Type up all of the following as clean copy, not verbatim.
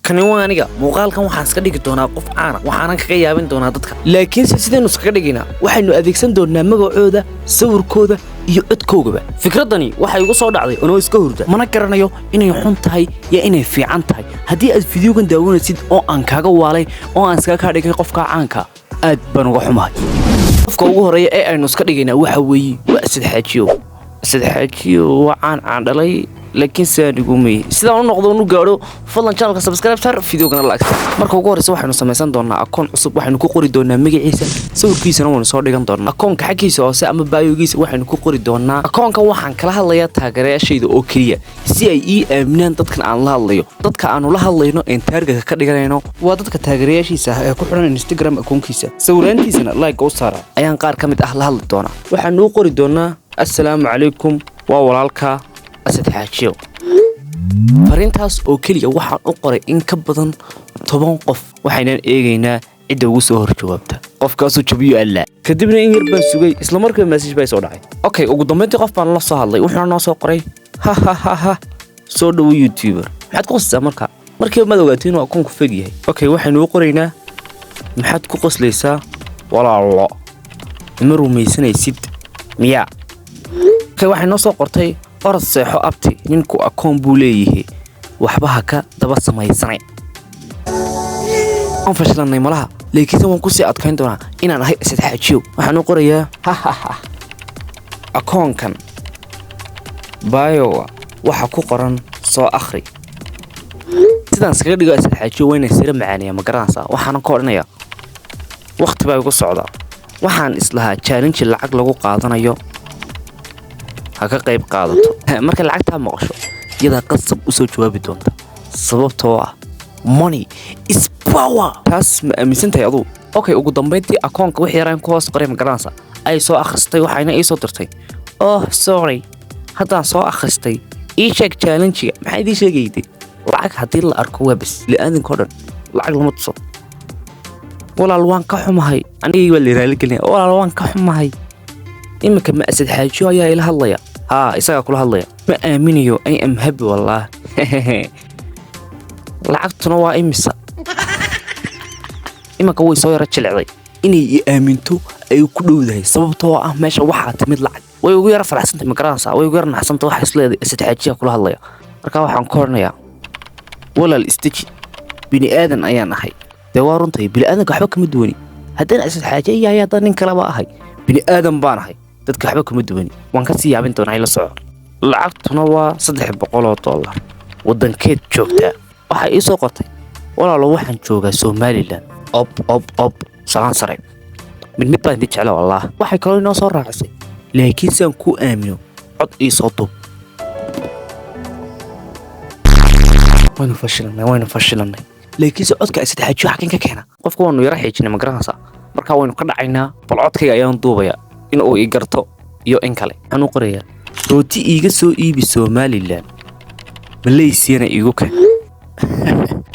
kani waa aniga muuqaalkan waxaan iska dhigi doonaa qof caana waxaan kaga yaabin doonaa dadka laakiin sideen iska dhigina waxaynu adeegsan doonaa magacooda sawirkooda iyo codkooda fikradani waxay ugu soo dhacday oo iska hurda mana garanayo inay xun tahay iyo inay fiican tahay haddii aad fiidiyogan daawanaysid oo aan kaaga waalay oo aan iska ka dhigay qofka caanka aad baan uga xumahay qofka ugu horeeya ee aynu iska dhigayna waxa weeye waa Sadxaajiyo waan aan dhalay laakiin saadigu may sidaan u noqdo uu gaaro fadlan channelka subscribe sar fiidiyogana like marka ugu horeysa waxaanu sameeysan doonaa akoon cusub waxaanu ku qori doonaa magaciisa sawirkiisana waan soo dhigan doonaa akoonka xaqiisa hoose ama biogiisa waxaanu ku qori doonaa akoonkan waxaan kala hadlayaa taageerayaashayda oo kaliya si ay ii aaminaan dadkan aan la hadlayo dadka aanu la hadlayno ee taargeta ka dhiganayno waa dadka taageerayaashiisa ee ku xiran Instagram akoonkiisa sawiraantiisana like u saara ayaan qaar kamid ah la hadli doonaa waxaanu qori doonaa assalaamu calaykum waa walaalka Sadxaajiyo farintaas oo kaliya waxaan u qoray in ka badan 10 qof waxayna eegaynaa cid ugu soo horjawaabta qofkaas uu jabiyo alla kadibna in yar baan sugay isla markiiba message bay soo dhacay okay ugu dambeyntii qof baan la soo hadlay wuxuu noo soo qoray ha soo dhaw YouTuber maxaad ku qoslaysaa markii ma ogaatiin waa akoonku fake yahay okay waxaynu u qoraynaa maxaad ku qoslaysaa walaalo ma rumaysanaysid miya okay waxay noo soo qortay orod seexo abti ninku akoon buu leeyahay waxba ka daba samaysanay aan fashilanay malaha laakiin waan ku sii adkayn doonaa inaan ahay Sadxaajiyo waxaan u qorayaa akoonkan bio waxa ku qoran soo akhri sidaan iskaga dhigo Sadxaajiyo wayna sira macaaniya ma garanaysaa waxaan ka oranayaa waqti baa igu socda waxaan islahaa challenge lacag lagu qaadanayo haka qayb qaadato marka lacagta maqasho iyada qasab u soo jawaabi doonta sababtoo ah money is power taas ma aaminsantahay adu okay ugu dambeyntii akoonka wixii yaraan ku hoos qoray ma garanaysaa ay soo akhristay waxayna ii soo dirtay oh sorry haddaan soo akhristay ii sheeg challenge maxay idin sheegayday lacag haddii la arko waa bas la'aadinka dhan lacag lama tuso walaal waan ka xumahay aniga waa la raaligelin walaal waan ka xumahay imika ma Sadxaajiyo ayaa ila hadlaya isaga kula hadlaya ma aaminiyo I am happy wallah lacagtuna waa imisa imika way soo yara jilicday inay ii aaminto ay ku dhowdahay sababtoo ah meesha waxa timid lacag way ugu yara faraxsantay ma garanaysaa way ugu yara naxsantay waxa isleedahay Sadxaajiyo kula hadlaya marka waxaan ka hornayaa walaal istaji bini aadan ayaan ahay waa runtay bini aadanka waxba kama duwani haddana Sadxaajiyo ayaa nin kale ba ahay bini aadan baan ahay dadka waxba kama duwani waan ka sii yaabin doonaa ila soco lacagtuna waa $300 wadankeed joogta waxa ii soo qortay walaalo waxaan joogaa Somaliland op salaan sare mid baan idin jecel wallah waxay kaloo inoo soo raacisay laakiin saan ku aamino cod ii soo dub waynu fashilanay laakiin codka Sadxaajiyo xaqin ka keena qofku waanu yara xiijinay ma garanaysaa marka waynu ka dhacaynaa bal codkayga ayaan duubaya in uu ii garto iyo in kale waxaan u qorayaa rooti iiga soo iibi Somaliland Malaysiana iigu keen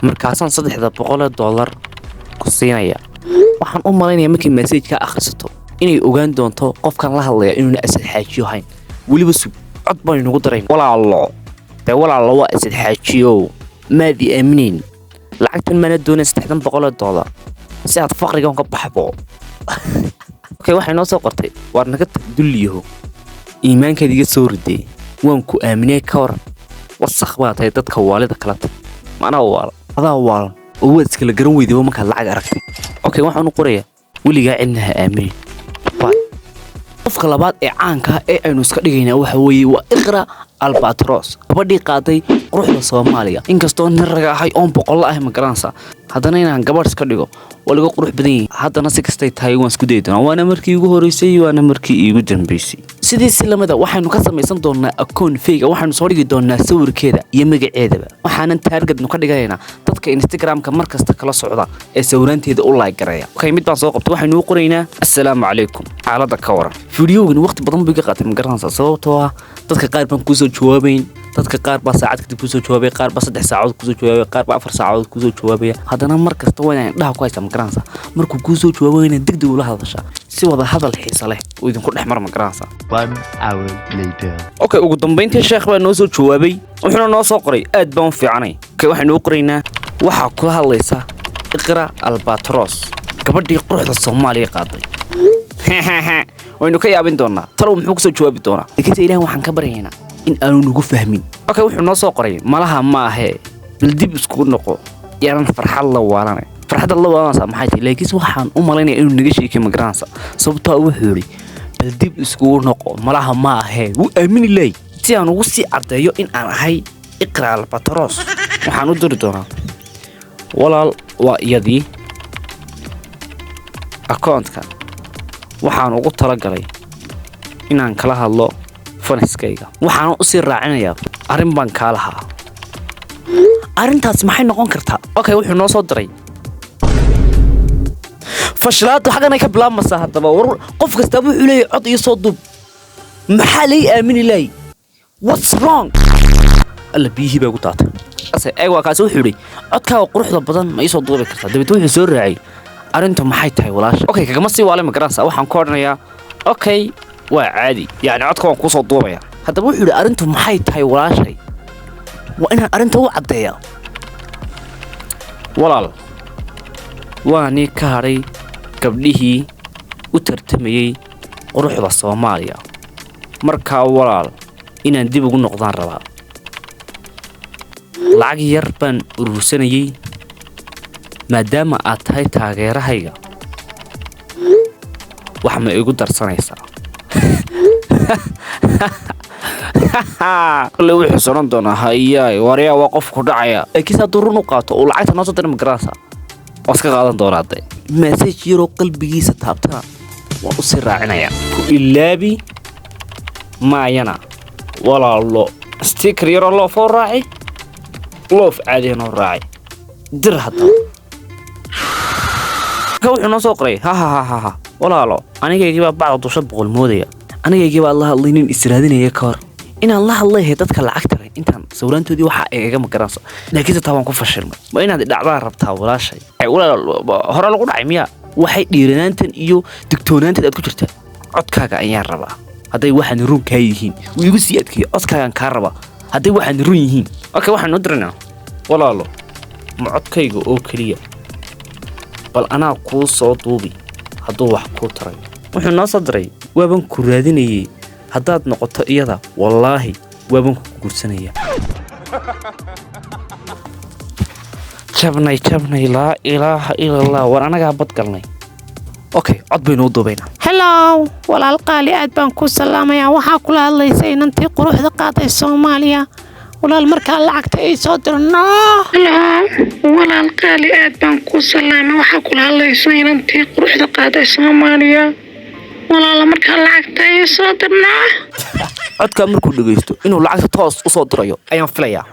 markaasaan $300 ku siinaya waxaan u malaynayaa markii message ka akhrisato inay ogaan doonto qofkan la hadlaya inuu Sadxaajiyo hayn waliba sug cod baan inagu darayn walaalo waa Sadxaajiyo maadi aaminin lacagtan mana doonay $300 si aad faqriga ka baxdo okay waxay noo soo qortay war naga dulliyo iimaanka diga soo riday waan ku aaminay ka waran wasakh baa tahay dadka waalida kala tag maana adaa oo wad iskala garan weyday marka lacag aragtay okay waxaan u qorayaa waliga cidnaha aamin qofka labaad ee caanka ee aynu iska dhigaynaa waxa weeye waa Iqra Albatros gabadhii qaaday quruxda Soomaaliya inkastoo nin raga ahay oo boqol ah ma garanaysaa haddana inaan gabadh iska dhigo oo laga qurux badan yahay haddana si kastay tahay waan isku daydana waana markii ugu horeysay waana markii iigu dambeysay sidii lamada waxaanu ka samaysan doonaa akoon fake waxaanu soo dhigi doonaa sawirkeeda iyo magaceedaba waxaanan targetnu ka dhigaynaa dadka Instagramka markasta kala socda ee sawiraanteeda u like gareeya okay mid baan soo qabtay waxaanu u qoraynaa assalaamu calaykum xaalada ka waran fiidiyowgan waqti badan buu ka qaatay ma garanaysaa sababtoo ah dadka qaar baan ku soo jawaabayn dadka qaar baa saacad kadib ku soo jawaabay qaar baa 3 saacadood ku soo jawaabay qaar baa 4 saacadood ku soo jawaabay haddana markasta waa inaan dhaha ku haysta ma garanaysaa markuu ku soo jawaabayna degdeg ula hadashaa si wada hadal xiiso leh oo idinku dhexmar ma garanaysaa 1 hour later okay ugu dambeyntii sheekh baa noo soo jawaabay wuxuuna noo soo qoray aad baan fiicanay okay waxaan u qoraynaa waxaa kula hadlaysa iqra albatros gabadhii quruxda Soomaaliya qaaday waynu ka yaabin doonaa talow muxuu kusoo jawaabi doonaa laakiin ilaahay waxaan ka baryaynaa in aanu nagu fahmin okay wuxuu noo soo qoray malaha ma ahe bal dib isku noqo yaaran farxad la waalanay farxadda la waalanaysa maxay tahay laakiin waxaan u malaynayaa inuu naga sheekay magaraansa sababtoo wuxuu yiri bal dib isku noqo malaha ma ahe wuu aamin ilay si aan ugu sii cadeeyo in aan ahay iqra albatros waxaan u diri doonaa walaal waa iyadii account-ka waxaan ugu talagalay inaan kala hadlo faniskayga waxaan u sii raacinayaa arrin baan ka lahaa arrintaas maxay noqon kartaa okay wuxuu noo soo diray fashalaad xaqana ka bilaabmaysa hadaba war qof kasta wuxuu leeyahay cod iyo soo dub maxaa lay aamin ilay what's wrong alla bihi baa ku taatay aywa kaas wuxuu yiri codkaaga quruxda badan ma isoo duubi kartaa dabad wuxuu soo raacay arintu maxay tahay walaasha okay kagama sii waalay magaraansa waxaan ku oranayaa okay waa caadi yani codka waan ku soo duubaya hadaba wuxuu yiri arintu maxay tahay walaashay waa inaan arinta u cadeeyaa walaal waani ka haray gabdhihii u tartamayay quruxda Soomaaliya marka walaal inaan dib ugu noqdaan rabaa lacag yar baan urursanayay maadaama aad tahay taageerahayga wax ma igu darsanaysaa kullu wuxuu soran doonaa hayaay wariya waa qof ku dhacaya laakiin hadduu run u qaato oo lacagta noo soo diray magaraansa oo iska qaadan doonaa message yaro qalbigiisa taabtana waa u sii raacinaya ku ilaabi maayana walaalo sticker yaro loo foo raaci loof caadi noo raaci dir hadda ka wuxuu noo soo qoray ha walaalo anigaygii baa bacda dusha boqol moodaya anigaygii baa la hadlaynin israadinaya ka hor inaan la hadlay dadka lacagta leh intaan sawiraantoodii waxa ay iga magaranayso laakiin taa waan ku fashilmay ma inaad dhacdaa rabtaa walaashay ay hore lagu dhacay miya waxay dhiiranaantan iyo digtoonaantan aad ku jirtaa codkaaga ayaan rabaa haday waxaan run ka yihiin wiigu sii adkay codkaagan ka rabaa haday waxaan run yihiin okay waxaan u dirinaa walaalo ma codkayga oo kaliya bal anaa ku soo duubi haduu wax ku taray wuxuu noo soo diray waaban ku raadinayay haddaad noqoto iyada wallaahi waaban ku guursanaya jabnay laa ilaaha illa allah war anaga bad galnay okay cod baynu u duubaynaa hello walaal qaali aad baan ku salaamayaa waxa kula hadlaysay inantii quruxda qaaday Soomaaliya walaal marka lacagta ay soo dirno walaal qaali aad baan ku salaamay waxa kula hadlaysay inantii quruxda qaaday Soomaaliya walaal marka lacagta ay soo dirno codka markuu dhageysto inuu lacagta toos u soo dirayo ayaan filayaa